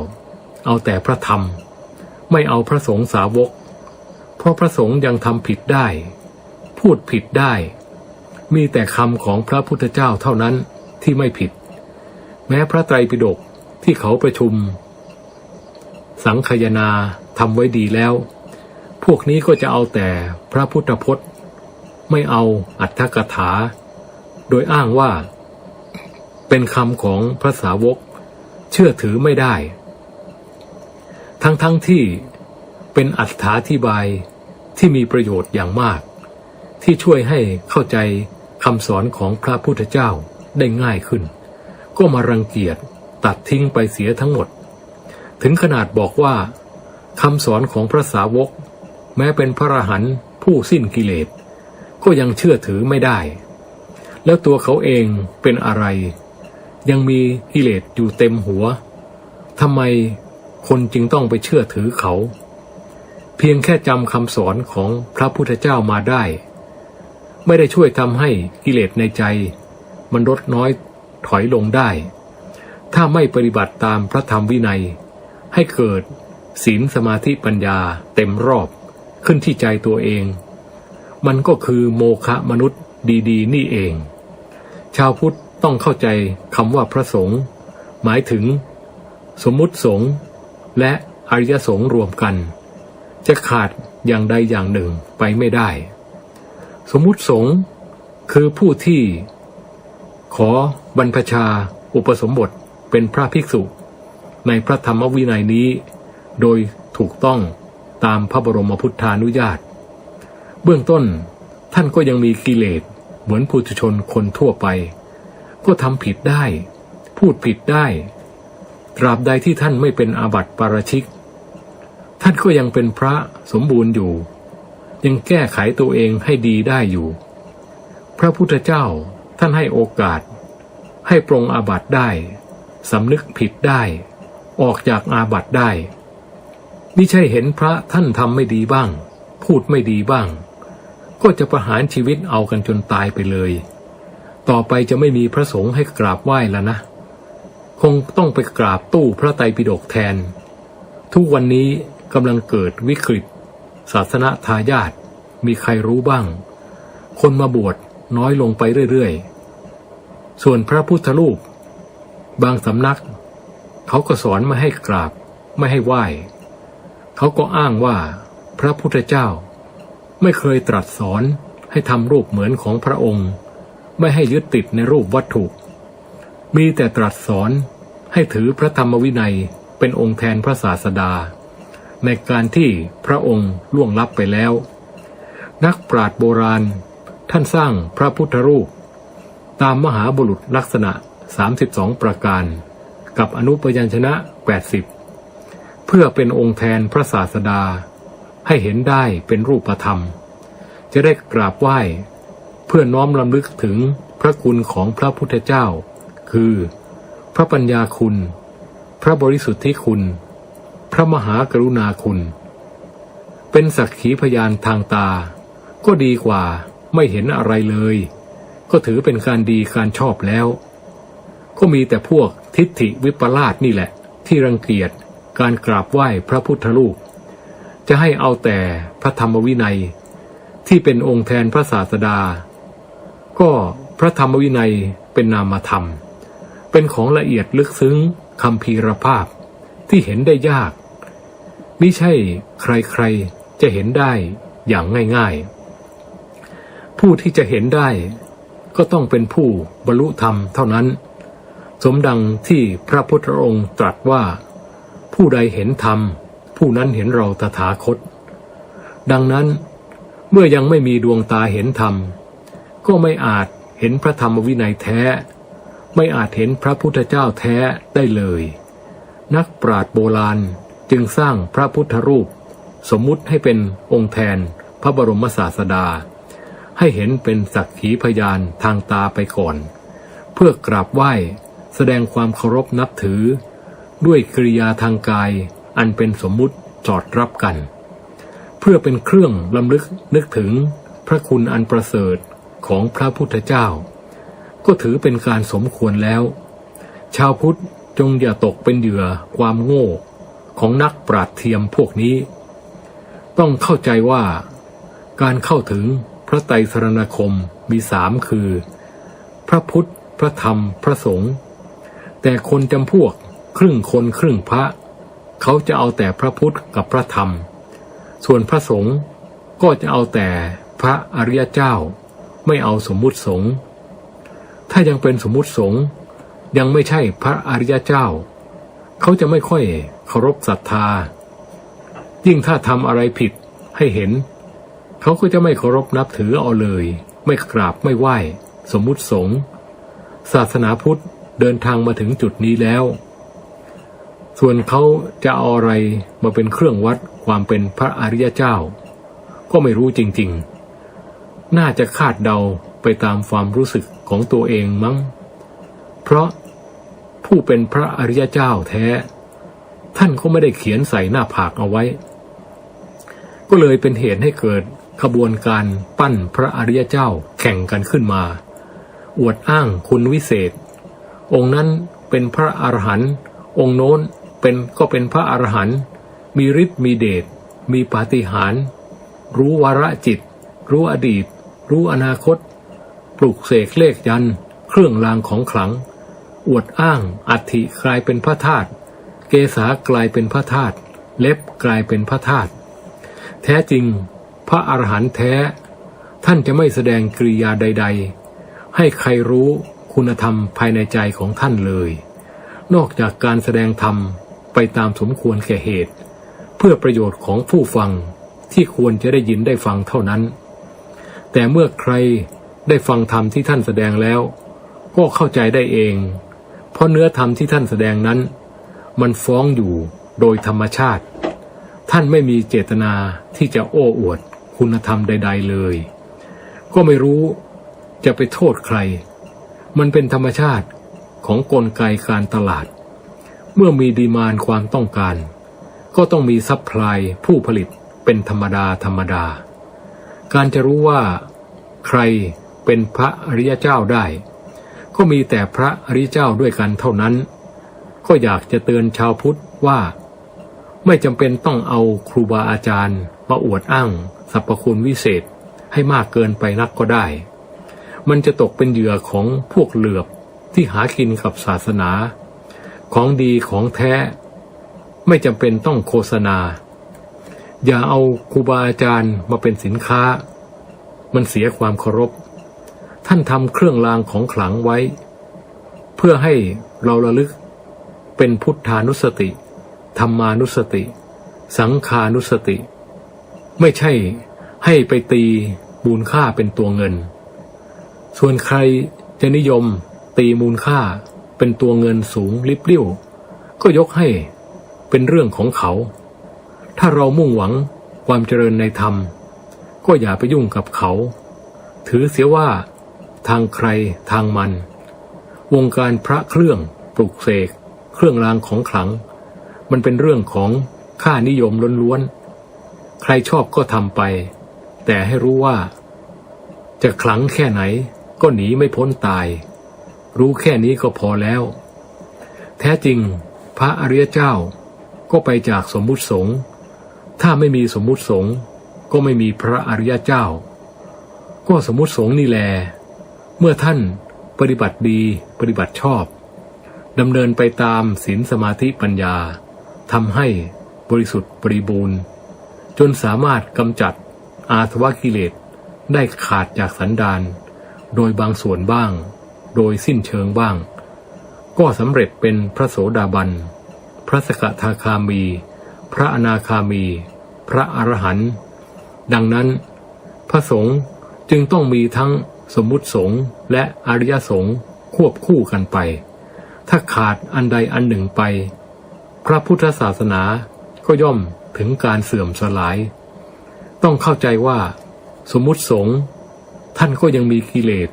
เอาแต่พระธรรมไม่เอาพระสงฆ์สาวกเพราะพระสงฆ์ยังทำผิดได้พูดผิดได้มีแต่คำของพระพุทธเจ้าเท่านั้นที่ไม่ผิดแม้พระไตรปิฎกที่เขาประชุมสังคายนาทำไว้ดีแล้วพวกนี้ก็จะเอาแต่พระพุทธพจน์ไม่เอาอรรถกถาโดยอ้างว่าเป็นคำของพระสาวกเชื่อถือไม่ได้ทั้งที่เป็นอรรถาธิบายที่มีประโยชน์อย่างมากที่ช่วยให้เข้าใจคำสอนของพระพุทธเจ้าได้ง่ายขึ้นก็มารังเกียจตัดทิ้งไปเสียทั้งหมดถึงขนาดบอกว่า คำสอนของพระสาวกแม้เป็นพระอรหันต์ผู้สิ้นกิเลสก็ยังเชื่อถือไม่ได้แล้วตัวเขาเองเป็นอะไรยังมีกิเลสอยู่เต็มหัวทำไมคนจึงต้องไปเชื่อถือเขาเพียงแค่จำคำสอนของพระพุทธเจ้ามาได้ไม่ได้ช่วยทำให้กิเลสในใจมันลดน้อยถอยลงได้ถ้าไม่ปฏิบัติตามพระธรรมวินัยให้เกิดศีลสมาธิปัญญาเต็มรอบขึ้นที่ใจตัวเองมันก็คือโมฆะมนุษย์ดีๆนี่เองชาวพุทธต้องเข้าใจคำว่าพระสงฆ์หมายถึงสมมุติสงฆ์และอริยสงฆ์รวมกันจะขาดอย่างใดอย่างหนึ่งไปไม่ได้สมมุติสงฆ์คือผู้ที่ขอบรรพชาอุปสมบทเป็นพระภิกษุในพระธรรมวินัยนี้โดยถูกต้องตามพระบรมพุทธานุญาตเบื้องต้นท่านก็ยังมีกิเลสเหมือนปุถุชนคนทั่วไปก็ทำผิดได้พูดผิดได้ตราบใดที่ท่านไม่เป็นอาบัติปาราชิกท่านก็ยังเป็นพระสมบูรณ์อยู่ยังแก้ไขตัวเองให้ดีได้อยู่พระพุทธเจ้าท่านให้โอกาสให้ปรงอาบัติได้สำนึกผิดได้ออกจากอาบัติได้มิใช่เห็นพระท่านทำไม่ดีบ้างพูดไม่ดีบ้างก็จะประหารชีวิตเอากันจนตายไปเลยต่อไปจะไม่มีพระสงฆ์ให้กราบไหว้แล้วนะคงต้องไปกราบตู้พระไตรปิฎกแทนทุกวันนี้กำลังเกิดวิกฤตศาสนทายาทมีใครรู้บ้างคนมาบวชน้อยลงไปเรื่อยๆส่วนพระพุทธรูปบางสำนักเขาก็สอนไม่ให้กราบไม่ให้ไหว้เขาก็อ้างว่าพระพุทธเจ้าไม่เคยตรัสสอนให้ทำรูปเหมือนของพระองค์ไม่ให้ยึดติดในรูปวัตถุมีแต่ตรัสสอนให้ถือพระธรรมวินัยเป็นองค์แทนพระศาสดาในการที่พระองค์ล่วงลับไปแล้วนักปราชญ์โบราณท่านสร้างพระพุทธรูปตามมหาบุรุษลักษณะ32ประการกับอนุพยัญชนะ80เพื่อเป็นองค์แทนพระศาสดาให้เห็นได้เป็นรูปธรรมจะได้กราบไหว้เพื่อน้อมรำลึกถึงพระคุณของพระพุทธเจ้าคือพระปัญญาคุณพระบริสุทธิคุณพระมหากรุณาคุณเป็นสักขีพยานทางตาก็ดีกว่าไม่เห็นอะไรเลยก็ถือเป็นการดีการชอบแล้วก็มีแต่พวกทิฏฐิวิปลาสนี่แหละที่รังเกียจการกราบไหว้พระพุทธรูปจะให้เอาแต่พระธรรมวินัยที่เป็นองค์แทนพระศาสดาก็พระธรรมวินัยเป็นนามธรรมเป็นของละเอียดลึกซึ้งคัมภีรภาพที่เห็นได้ยากมิใช่ใครๆจะเห็นได้อย่างง่ายๆผู้ที่จะเห็นได้ก็ต้องเป็นผู้บรรลุธรรมเท่านั้นสมดังที่พระพุทธองค์ตรัสว่าผู้ใดเห็นธรรมผู้นั้นเห็นเราตถาคตดังนั้นเมื่อยังไม่มีดวงตาเห็นธรรมก็ไม่อาจเห็นพระธรรมวินัยแท้ไม่อาจเห็นพระพุทธเจ้าแท้ได้เลยนักปราชญ์โบราณจึงสร้างพระพุทธรูปสมมุติให้เป็นองค์แทนพระบรมศาสดาให้เห็นเป็นสักขีพยานทางตาไปก่อนเพื่อกราบไหว้แสดงความเคารพนับถือด้วยกิริยาทางกายอันเป็นสมมุติสอดรับกันเพื่อเป็นเครื่องรำลึกนึกถึงพระคุณอันประเสริฐของพระพุทธเจ้าก็ถือเป็นการสมควรแล้วชาวพุทธจงอย่าตกเป็นเหยื่อความโง่ของนักปราชญ์เทียมพวกนี้ต้องเข้าใจว่าการเข้าถึงพระไตรสรณคมมี3คือพระพุทธพระธรรมพระสงฆ์แต่คนจำพวกครึ่งคนครึ่งพระเขาจะเอาแต่พระพุทธกับพระธรรมส่วนพระสงฆ์ก็จะเอาแต่พระอริยเจ้าไม่เอาสมมุติสงฆ์ถ้ายังเป็นสมมุติสงฆ์ยังไม่ใช่พระอริยเจ้าเขาจะไม่ค่อยเคารพศรัทธายิ่งถ้าทำอะไรผิดให้เห็นเขาก็จะไม่เคารพนับถือเอาเลยไม่กราบไม่ไหว้สมมุติสงฆ์ศาสนาพุทธเดินทางมาถึงจุดนี้แล้ว ส่วนเขาจะเอาอะไรมาเป็นเครื่องวัดความเป็นพระอริยเจ้าก็ไม่รู้จริงๆน่าจะคาดเดาไปตามความรู้สึกของตัวเองมั้งเพราะผู้เป็นพระอริยเจ้าแท้ท่านก็ไม่ได้เขียนใส่หน้าผากเอาไว้ก็เลยเป็นเหตุให้เกิดขบวนการปั้นพระอริยเจ้าแข่งกันขึ้นมาอวดอ้างคุณวิเศษองค์นั้นเป็นพระอรหันต์องค์โน้นก็เป็นพระอรหันต์มีฤทธิ์มีเดชมีปาฏิหาริย์รู้วาระจิตรู้อดีตรู้อนาคตปลุกเสกเลขยันต์เครื่องรางของขลังอวดอ้างอัฐิกลายเป็นพระธาตุเกศากลายเป็นพระธาตุเล็บกลายเป็นพระธาตุแท้จริงพระอรหันต์แท้ท่านจะไม่แสดงกริยาใดๆให้ใครรู้คุณธรรมภายในใจของท่านเลยนอกจากการแสดงธรรมไปตามสมควรแก่เหตุเพื่อประโยชน์ของผู้ฟังที่ควรจะได้ยินได้ฟังเท่านั้นแต่เมื่อใครได้ฟังธรรมที่ท่านแสดงแล้วก็เข้าใจได้เองเพราะเนื้อธรรมที่ท่านแสดงนั้นมันฟ้องอยู่โดยธรรมชาติท่านไม่มีเจตนาที่จะโอ้อวดคุณธรรมใดๆเลยก็ไม่รู้จะไปโทษใครมันเป็นธรรมชาติของกลไกการตลาดเมื่อมีดีมานด์ความต้องการก็ต้องมีซัพพลายผู้ผลิตเป็นธรรมดาการจะรู้ว่าใครเป็นพระอริยเจ้าได้ก็มีแต่พระอริยเจ้าด้วยกันเท่านั้นก็อยากจะเตือนชาวพุทธว่าไม่จำเป็นต้องเอาครูบาอาจารย์มาอวดอ้างสรรพคุณวิเศษให้มากเกินไปนักก็ได้มันจะตกเป็นเหยื่อของพวกเหลือบที่หากินกับศาสนาของดีของแท้ไม่จำเป็นต้องโฆษณาอย่าเอาครูบาอาจารย์มาเป็นสินค้ามันเสียความเคารพท่านทำเครื่องรางของขลังไว้เพื่อให้เราระลึกเป็นพุทธานุสติธรรมานุสติสังฆานุสติไม่ใช่ให้ไปตีมูลค่าเป็นตัวเงินส่วนใครจะนิยมตีมูลค่าเป็นตัวเงินสูงลิบลิ่วก็ยกให้เป็นเรื่องของเขาถ้าเรามุ่งหวังความเจริญในธรรมก็อย่าไปยุ่งกับเขาถือเสียว่าทางใครทางมันวงการพระเครื่องปลุกเสกเครื่องรางของขลังมันเป็นเรื่องของค่านิยมล้วนๆใครชอบก็ทำไปแต่ให้รู้ว่าจะขลังแค่ไหนก็หนีไม่พ้นตายรู้แค่นี้ก็พอแล้วแท้จริงพระอริยเจ้าก็ไปจากสมมุติสงฆ์ถ้าไม่มีสมมุติสงฆ์ก็ไม่มีพระอริยเจ้าก็สมมุติสงฆ์นี่แลเมื่อท่านปฏิบัติดีปฏิบัติชอบดำเนินไปตามศีลสมาธิปัญญาทำให้บริสุทธิ์บริบูรณ์จนสามารถกำจัดอาสวะกิเลสได้ขาดจากสันดานโดยบางส่วนบ้างโดยสิ้นเชิงบ้างก็สำเร็จเป็นพระโสดาบันพระสกทาคามีพระอนาคามีพระอรหันต์ดังนั้นพระสงฆ์จึงต้องมีทั้งสมมุติสงฆ์และอริยสงฆ์ควบคู่กันไปถ้าขาดอันใดอันหนึ่งไปพระพุทธศาสนาก็ย่อมถึงการเสื่อมสลายต้องเข้าใจว่าสมมุติสงฆ์ท่านก็ยังมีกิเลส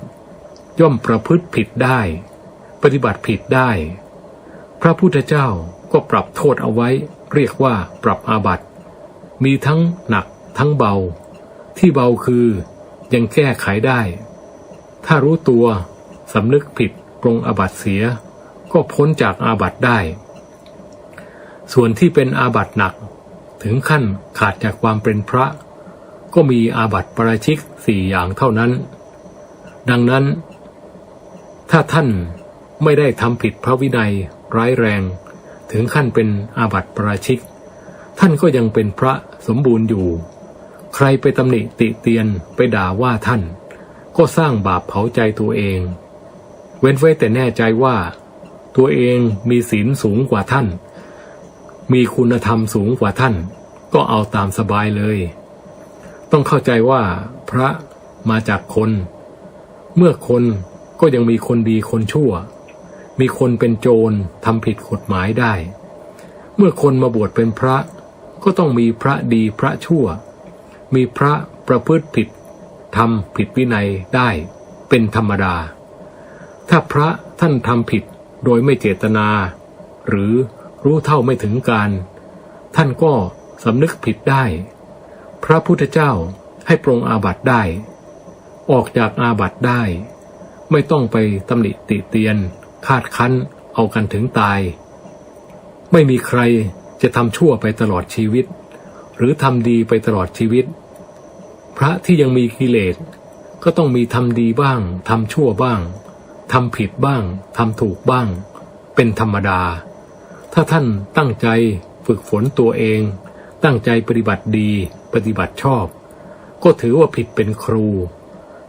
ย่อมประพฤติผิดได้ปฏิบัติผิดได้พระพุทธเจ้าก็ปรับโทษเอาไว้เรียกว่าปรับอาบัติมีทั้งหนักทั้งเบาที่เบาคือยังแก้ไขได้ถ้ารู้ตัวสำนึกผิดปรงอาบัติเสียก็พ้นจากอาบัติได้ส่วนที่เป็นอาบัติหนักถึงขั้นขาดจากความเป็นพระก็มีอาบัติปาราชิก4 อย่างเท่านั้นดังนั้นถ้าท่านไม่ได้ทำผิดพระวินัยร้ายแรงถึงขั้นเป็นอาบัติปาราชิกท่านก็ยังเป็นพระสมบูรณ์อยู่ใครไปตำหนิติเตียนไปด่าว่าท่านก็สร้างบาปเผาใจตัวเองเว้นไว้แต่แน่ใจว่าตัวเองมีศีลสูงกว่าท่านมีคุณธรรมสูงกว่าท่านก็เอาตามสบายเลยต้องเข้าใจว่าพระมาจากคนเมื่อคนก็ยังมีคนดีคนชั่วมีคนเป็นโจรทำผิดกฎหมายได้ เมื่อคนมาบวชเป็นพระก็ต้องมีพระดีพระชั่วมีพระประพฤติผิดทำผิดวินัยได้เป็นธรรมดาถ้าพระท่านทำผิดโดยไม่เจตนาหรือรู้เท่าไม่ถึงการท่านก็สำนึกผิดได้พระพุทธเจ้าให้ปรงอาบัติได้ออกจากอาบัติได้ไม่ต้องไปตำหนิติเตียนคาดคั้นเอากันถึงตายไม่มีใครจะทำชั่วไปตลอดชีวิตหรือทำดีไปตลอดชีวิตพระที่ยังมีกิเลสก็ต้องมีทำดีบ้างทำชั่วบ้างทำผิดบ้างทำถูกบ้างเป็นธรรมดาถ้าท่านตั้งใจฝึกฝนตัวเองตั้งใจปฏิบัติดีปฏิบัติชอบก็ถือว่าผิดเป็นครู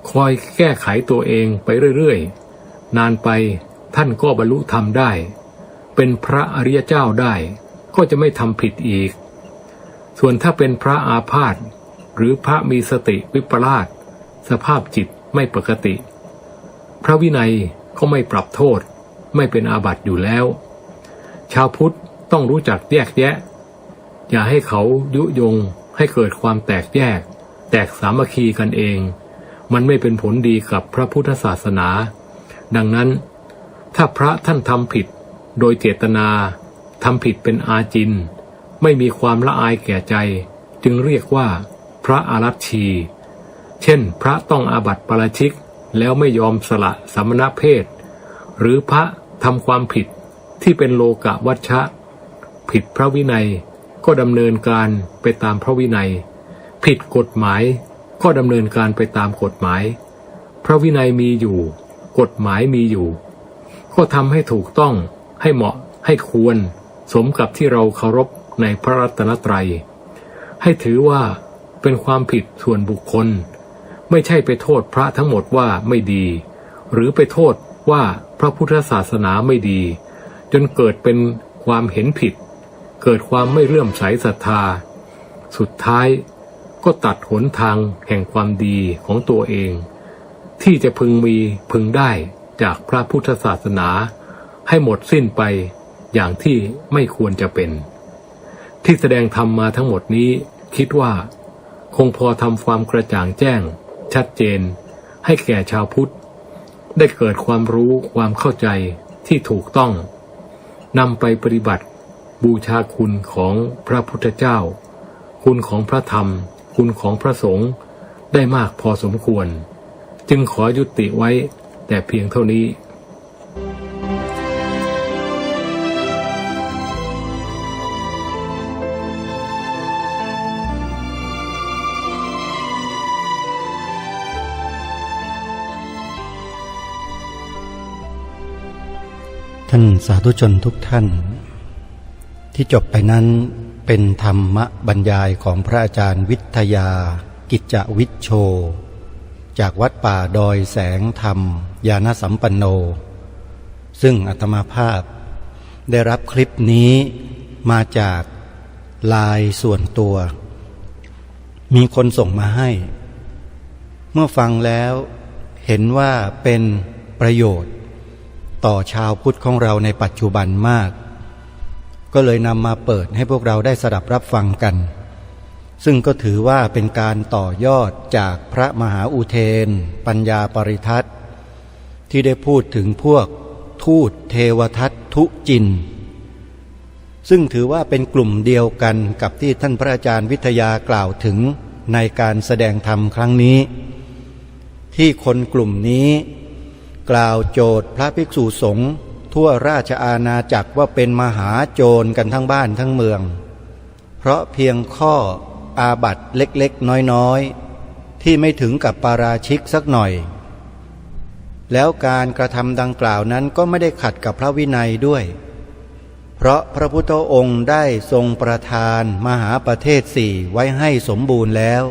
คอยแก้ไขตัวเองไปเรื่อยๆนานไปท่านก็บรรลุธรรมได้เป็นพระอริยเจ้าได้ก็จะไม่ทำผิดอีกส่วนถ้าเป็นพระอาพาธหรือพระมีสติวิปลาสสภาพจิตไม่ปกติพระวินัยก็ไม่ปรับโทษไม่เป็นอาบัติอยู่แล้วชาวพุทธต้องรู้จักแยกแยะอย่าให้เขายุยงให้เกิดความแตกแยกแตกสามัคคีกันเองมันไม่เป็นผลดีกับพระพุทธศาสนาดังนั้นถ้าพระท่านทำผิดโดยเจตนาทำผิดเป็นอาจินไม่มีความละอายแก่ใจจึงเรียกว่าพระอารัชชีเช่นพระต้องอาบัติปาราชิกแล้วไม่ยอมสละสมณเพศหรือพระทำความผิดที่เป็นโลกวัชชะผิดพระวินัยก็ดำเนินการไปตามพระวินัยผิดกฎหมายก็ดำเนินการไปตามกฎหมายพระวินัยมีอยู่กฎหมายมีอยู่ก็ทำให้ถูกต้องให้เหมาะให้ควรสมกับที่เราเคารพในพระรัตนตรัยให้ถือว่าเป็นความผิดส่วนบุคคลไม่ใช่ไปโทษพระทั้งหมดว่าไม่ดีหรือไปโทษว่าพระพุทธศาสนาไม่ดีจนเกิดเป็นความเห็นผิดเกิดความไม่เลื่อมใสศรัทธาสุดท้ายก็ตัดหนทางแห่งความดีของตัวเองที่จะพึงมีพึงได้จากพระพุทธศาสนาให้หมดสิ้นไปอย่างที่ไม่ควรจะเป็นที่แสดงธรรมมาทั้งหมดนี้คิดว่าคงพอทำความกระจ่างแจ้งชัดเจนให้แก่ชาวพุทธได้เกิดความรู้ความเข้าใจที่ถูกต้องนำไปปฏิบัติบูชาคุณของพระพุทธเจ้าคุณของพระธรรมคุณของพระสงฆ์ได้มากพอสมควรจึงขอยุติไว้แต่เพียงเท่านี้ท่านสาธุชนทุกท่านที่จบไปนั้นเป็นธรรมบรรยายของพระอาจารย์วิทยากิจจวิชโชจากวัดป่าดอยแสงธรรมญาณสัมปันโนซึ่งอาตมาภาพได้รับคลิปนี้มาจากไลน์ส่วนตัวมีคนส่งมาให้เมื่อฟังแล้วเห็นว่าเป็นประโยชน์ต่อชาวพุทธของเราในปัจจุบันมากก็เลยนำมาเปิดให้พวกเราได้สดับรับฟังกันซึ่งก็ถือว่าเป็นการต่อยอดจากพระมหาอุเทนปัญญาปริทัศน์ที่ได้พูดถึงพวกทูตเทวทัตทุจินซึ่งถือว่าเป็นกลุ่มเดียวกันกับที่ท่านพระอาจารย์วิทยากล่าวถึงในการแสดงธรรมครั้งนี้ที่คนกลุ่มนี้กล่าวโจทย์พระภิกษุสงฆ์ทั่วราชอาณาจักรว่าเป็นมหาโจรกันทั้งบ้านทั้งเมืองเพราะเพียงข้ออาบัติเล็กๆน้อยๆที่ไม่ถึงกับปาราชิกสักหน่อยแล้วการกระทำดังกล่าวนั้นก็ไม่ได้ขัดกับพระวินัยด้วยเพราะพระพุทธองค์ได้ทรงประทานมหาประเทศสี่ไว้ให้สมบูรณ์แล้ว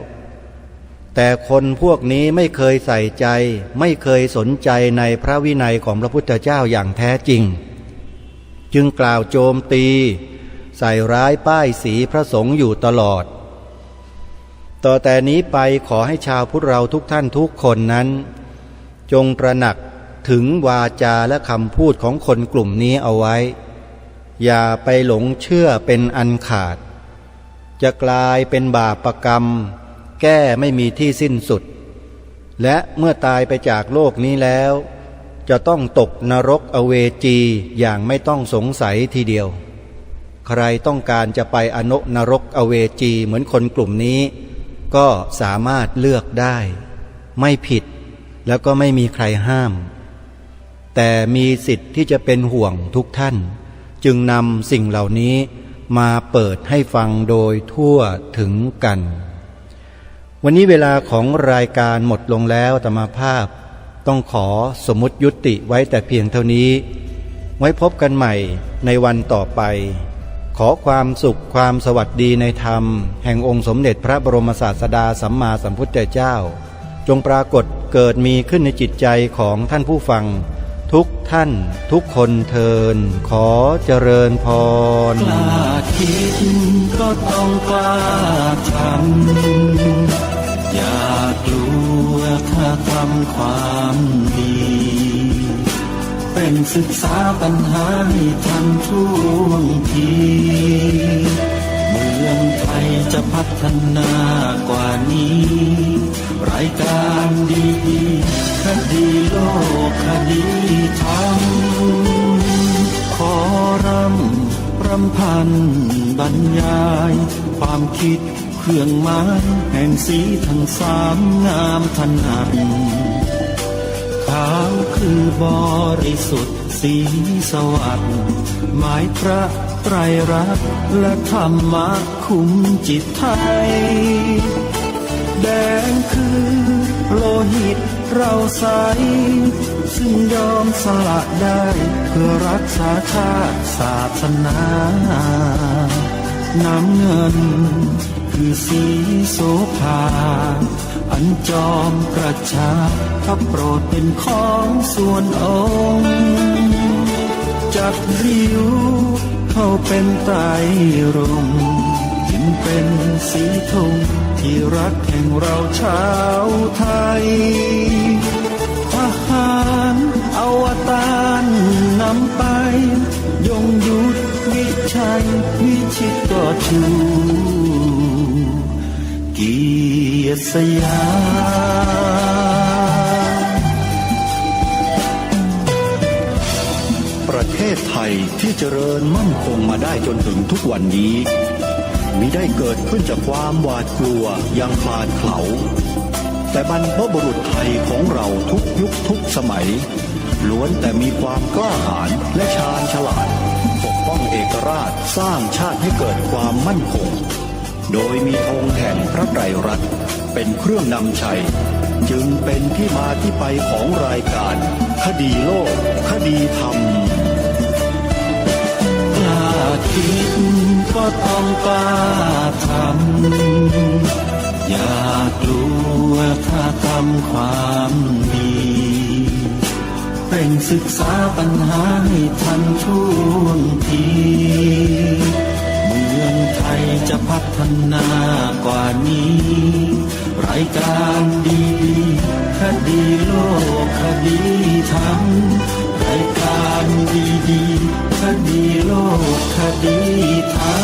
แต่คนพวกนี้ไม่เคยใส่ใจไม่เคยสนใจในพระวินัยของพระพุทธเจ้าอย่างแท้จริงจึงกล่าวโจมตีใส่ร้ายป้ายสีพระสงฆ์อยู่ตลอดต่อแต่นี้ไปขอให้ชาวพุทธเราทุกท่านทุกคนนั้นจงตระหนักถึงวาจาและคำพูดของคนกลุ่มนี้เอาไว้ อย่าไปหลงเชื่อเป็นอันขาดจะกลายเป็นบาปกรรมแก้ไม่มีที่สิ้นสุดและเมื่อตายไปจากโลกนี้แล้วจะต้องตกนรกอเวจีอย่างไม่ต้องสงสัยทีเดียวใครต้องการจะไปนรกอเวจีเหมือนคนกลุ่มนี้ก็สามารถเลือกได้ไม่ผิดแล้วก็ไม่มีใครห้ามแต่มีสิทธิ์ที่จะเป็นห่วงทุกท่านจึงนำสิ่งเหล่านี้มาเปิดให้ฟังโดยทั่วถึงกันวันนี้เวลาของรายการหมดลงแล้วอาตมาภาพต้องขอสมมุติยุติไว้แต่เพียงเท่านี้ไว้พบกันใหม่ในวันต่อไปขอความสุขความสวัสดีในธรรมแห่งองค์สมเด็จพระบรมศาสดาสัมมาสัมพุทธเจ้าจงปรากฏเกิดมีขึ้นในจิตใจของท่านผู้ฟังทุกท่านทุกคนเทินขอเจริญพรกล้าคิดก็ต้องกล้าทำอย่ากลัวถ้าทำความดีเป็นศึกษาปัญหาให้ทันท่วงทีเมืองไทยจะพัฒนากว่านี้รายการดีๆคดีโลกคดีธรรมขอรำพันบรรยายความคิดเครื่องหมายแห่งสีทั้งสามงามถนัดขาวคือบริสุทธิ์สีสวัสดิ์หมายพระไตรรัตน์และธรรมะคุ้มจิตไทยแดงคือโลหิตเราใสซึ่งยอมสละได้เพื่อรักษาชาติศาสนาน้ำเงินคือสีโสภาอันจอมกระชากถ้าโปรดเป็นของส่วนองค์จับริ้วเข้าเป็นไตรรงค์จึงเป็นสีธงที่รักแห่งเราชาวไทยทหารอวตารนำไปยงยุทธวิชัยวิชิตก็ชูเกียรติสยามประเทศไทยที่เจริญมั่นคงมาได้จนถึงทุกวันนี้มิได้เกิดขึ้นจากความหวาดกลัวอย่างคลาดเขลาแต่บรรพบุรุษไทยของเราทุกยุคทุกสมัยล้วนแต่มีความกล้าหาญและชาญฉลาดปกป้องเอกราชสร้างชาติให้เกิดความมั่นคงโดยมีธงแห่งพระไตรรัตน์เป็นเครื่องนำชัยจึงเป็นที่มาที่ไปของรายการคดีโลกคดีธรรมกล้าคิดก็ต้องกล้าทำอย่ากลัวถ้าทำความดีเร่งศึกษาปัญหาให้ทันท่วงทีเมืองไทยจะพัฒนากว่านี้รายการดีคดีโลกคดีธรรมรายการดีคดีโลกคดีธรรม